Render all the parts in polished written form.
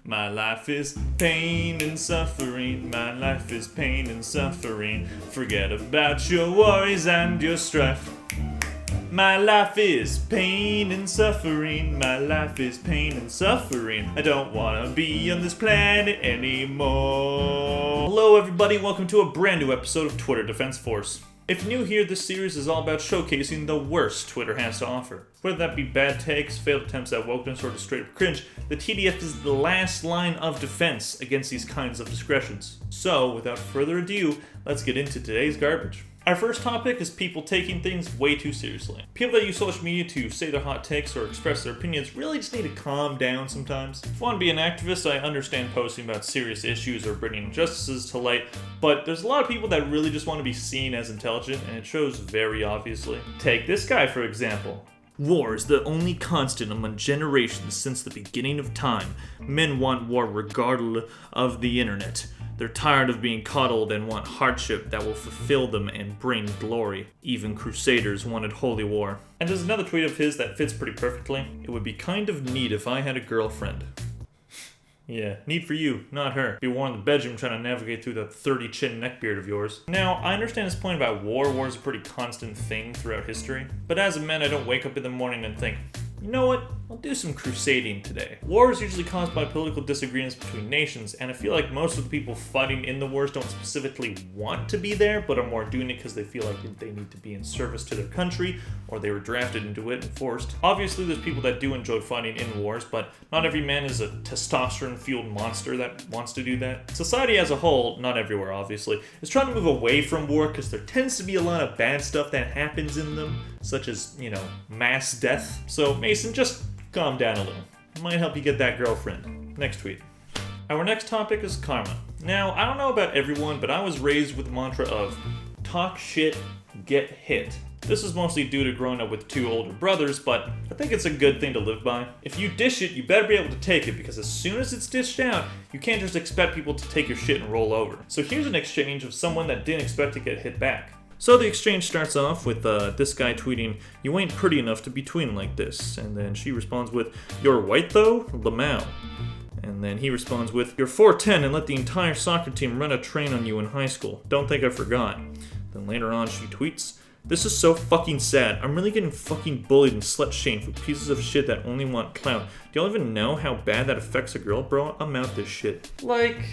My life is pain and suffering. My life is pain and suffering. Forget about your worries and your strife. My life is pain and suffering. My life is pain and suffering. I don't wanna be on this planet anymore. Hello everybody, welcome to a brand new episode of Twitter Defense Force. If you're new here, this series is all about showcasing the worst Twitter has to offer. Whether that be bad takes, failed attempts at wokeness, or just straight up cringe, the TDF is the last line of defense against these kinds of discretions. So, without further ado, let's get into today's garbage. Our first topic is people taking things way too seriously. People that use social media to say their hot takes or express their opinions really just need to calm down sometimes. If you want to be an activist, I understand posting about serious issues or bringing injustices to light, but there's a lot of people that really just want to be seen as intelligent, and it shows very obviously. Take this guy for example. War is the only constant among generations since the beginning of time. Men want war regardless of the internet. They're tired of being coddled and want hardship that will fulfill them and bring glory. Even crusaders wanted holy war. And there's another tweet of his that fits pretty perfectly. It would be kind of neat if I had a girlfriend. Yeah, neat for you, not her. Be war in the bedroom trying to navigate through the 30 chin neckbeard of yours. Now, I understand his point about war. War is a pretty constant thing throughout history. But as a man, I don't wake up in the morning and think, you know what? I'll do some crusading today. War is usually caused by political disagreements between nations, and I feel like most of the people fighting in the wars don't specifically want to be there, but are more doing it because they feel like they need to be in service to their country, or they were drafted into it and forced. Obviously, there's people that do enjoy fighting in wars, but not every man is a testosterone-fueled monster that wants to do that. Society as a whole, not everywhere obviously, is trying to move away from war because there tends to be a lot of bad stuff that happens in them, such as, mass death. So, Mason, just calm down a little. It might help you get that girlfriend. Next tweet. Our next topic is karma. Now, I don't know about everyone, but I was raised with the mantra of talk shit, get hit. This is mostly due to growing up with two older brothers, but I think it's a good thing to live by. If you dish it, you better be able to take it, because as soon as it's dished out, you can't just expect people to take your shit and roll over. So here's an exchange of someone that didn't expect to get hit back. So the exchange starts off with this guy tweeting, "You ain't pretty enough to be tweening like this." And then she responds with, "You're white though? Lamau." And then he responds with, "You're 4'10" and let the entire soccer team run a train on you in high school. Don't think I forgot." Then later on she tweets, "This is so fucking sad. I'm really getting fucking bullied and slut-shamed for pieces of shit that only want clout. Do y'all even know how bad that affects a girl, bro? I'm out this shit." Like,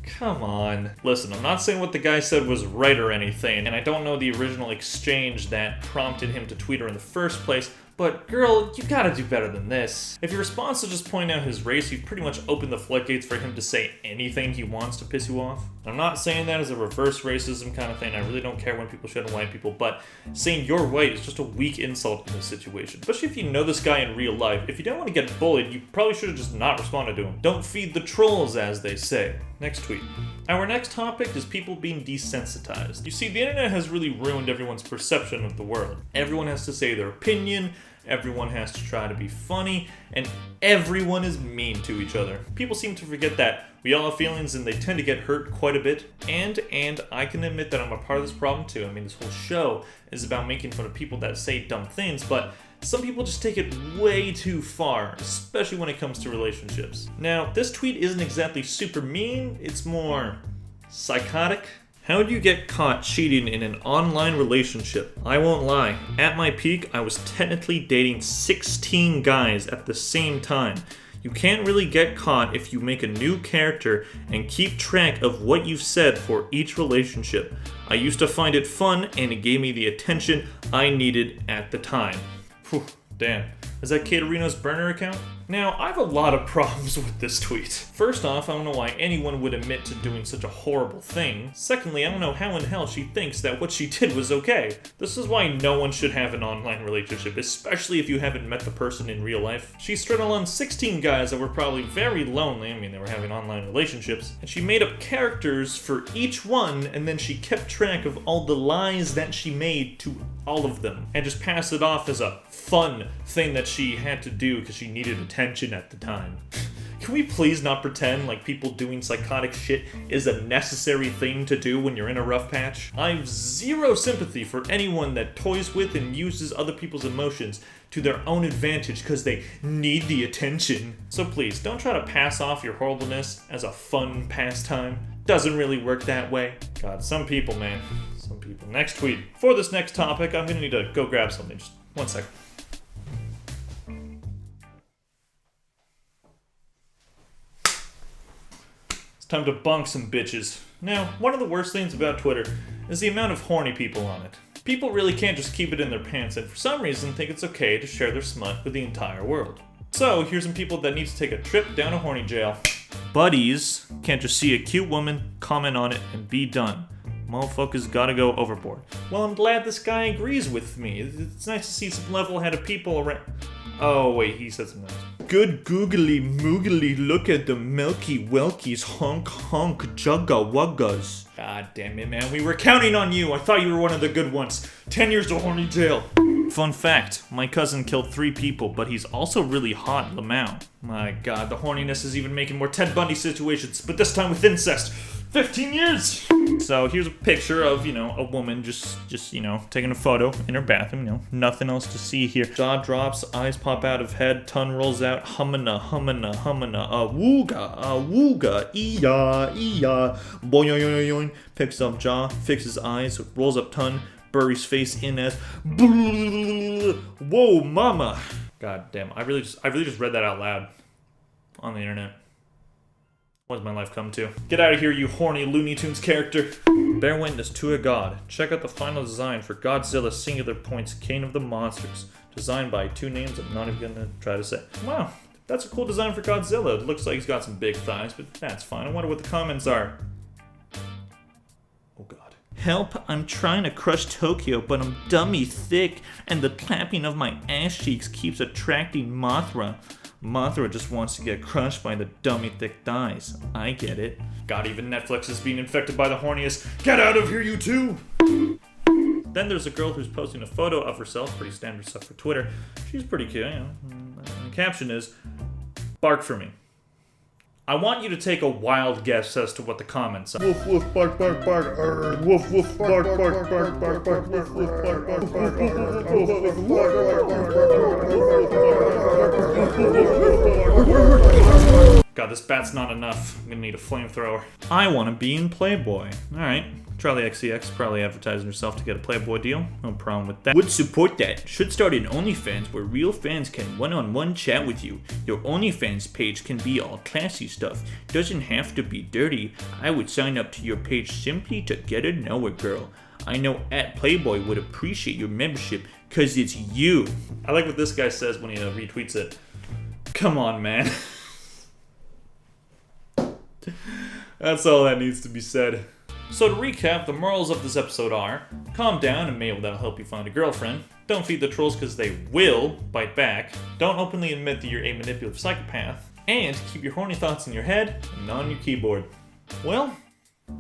come on. Listen, I'm not saying what the guy said was right or anything, and I don't know the original exchange that prompted him to tweet her in the first place, but girl, you gotta do better than this. If your response to just point out his race, you've pretty much opened the floodgates for him to say anything he wants to piss you off. I'm not saying that as a reverse racism kind of thing. I really don't care when people shit on white people, but saying you're white is just a weak insult in this situation. Especially if you know this guy in real life. If you don't want to get bullied, you probably should have just not responded to him. Don't feed the trolls, as they say. Next tweet. Our next topic is people being desensitized. You see, the internet has really ruined everyone's perception of the world. Everyone has to say their opinion, everyone has to try to be funny, and everyone is mean to each other. People seem to forget that we all have feelings and they tend to get hurt quite a bit. And I can admit that I'm a part of this problem too. I mean, this whole show is about making fun of people that say dumb things, but some people just take it way too far, especially when it comes to relationships. Now, this tweet isn't exactly super mean, it's more psychotic. How do you get caught cheating in an online relationship? I won't lie. At my peak, I was technically dating 16 guys at the same time. You can't really get caught if you make a new character and keep track of what you've said for each relationship. I used to find it fun, and it gave me the attention I needed at the time. Whew, damn. Is that Caterino's burner account? Now, I have a lot of problems with this tweet. First off, I don't know why anyone would admit to doing such a horrible thing. Secondly, I don't know how in hell she thinks that what she did was okay. This is why no one should have an online relationship, especially if you haven't met the person in real life. She straddled on 16 guys that were probably very lonely, they were having online relationships, and she made up characters for each one, and then she kept track of all the lies that she made to all of them, and just passed it off as a fun thing that she had to do because she needed attention at the time. Can we please not pretend like people doing psychotic shit is a necessary thing to do when you're in a rough patch? I have zero sympathy for anyone that toys with and uses other people's emotions to their own advantage because they need the attention. So please, don't try to pass off your horribleness as a fun pastime. Doesn't really work that way. God, some people, man. Some people. Next tweet. For this next topic, I'm gonna need to go grab something. Just 1 second. It's time to bonk some bitches. Now, one of the worst things about Twitter is the amount of horny people on it. People really can't just keep it in their pants and for some reason think it's okay to share their smut with the entire world. So, here's some people that need to take a trip down to horny jail. Buddies can't just see a cute woman, comment on it, and be done. Motherfuckers gotta go overboard. Well, I'm glad this guy agrees with me. It's nice to see some level-headed people around. Oh, wait, he said something else. Good googly moogly, look at the milky welkies, honk honk jugga wuggas. God damn it, man, we were counting on you. I thought you were one of the good ones. 10 years to horny jail. Fun fact, my cousin killed 3 people, but he's also really hot, Lamau. My god, the horniness is even making more Ted Bundy situations, but this time with incest. 15 years! So here's a picture of, a woman just taking a photo in her bathroom, nothing else to see here. Jaw drops, eyes pop out of head, tongue rolls out, hummina, awooga, ee-ya, boing, picks up jaw, fixes eyes, rolls up tongue, buries face in as, whoa, mama. God damn, I really just read that out loud on the internet. What does my life come to? Get out of here, you horny Looney Tunes character. Bear witness to a god. Check out the final design for Godzilla Singular Points King of the Monsters. Designed by 2 names I'm not even gonna try to say. Wow, that's a cool design for Godzilla. It looks like he's got some big thighs, but that's fine. I wonder what the comments are. Oh god. Help, I'm trying to crush Tokyo, but I'm dummy thick, and the clapping of my ass cheeks keeps attracting Mothra. Mothra just wants to get crushed by the dummy thick thighs. I get it. God, even Netflix is being infected by the horniest. Get out of here, you two! Then there's a girl who's posting a photo of herself, pretty standard stuff for Twitter. She's pretty cute, The caption is, bark for me. I want you to take a wild guess as to what the comments are. Woof woof bark bark bark. Woof woof bark bark bark bark bark. Woof woof bark bark bark bark. God, this bat's not enough. I'm gonna need a flamethrower. I want to be in Playboy. Alright. Charlie XCX probably advertising herself to get a Playboy deal. No problem with that. Would support that. Should start an OnlyFans where real fans can one-on-one chat with you. Your OnlyFans page can be all classy stuff. Doesn't have to be dirty. I would sign up to your page simply to get to know a girl. I know @Playboy would appreciate your membership cause it's you. I like what this guy says when he retweets it. Come on, man. That's all that needs to be said. So to recap, the morals of this episode are, calm down and maybe that'll help you find a girlfriend. Don't feed the trolls because they will bite back. Don't openly admit that you're a manipulative psychopath. And keep your horny thoughts in your head and not on your keyboard. Well,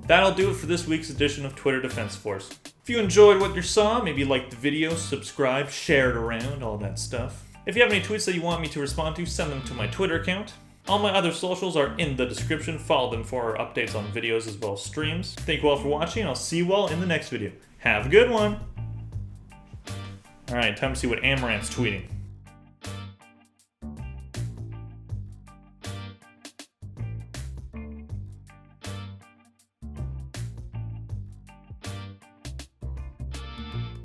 that'll do it for this week's edition of Twitter Defense Force. If you enjoyed what you saw, maybe like the video, subscribe, share it around, all that stuff. If you have any tweets that you want me to respond to, send them to my Twitter account. All my other socials are in the description. Follow them for updates on videos as well as streams. Thank you all for watching. I'll see you all in the next video. Have a good one. Alright, time to see what Amaranth's tweeting.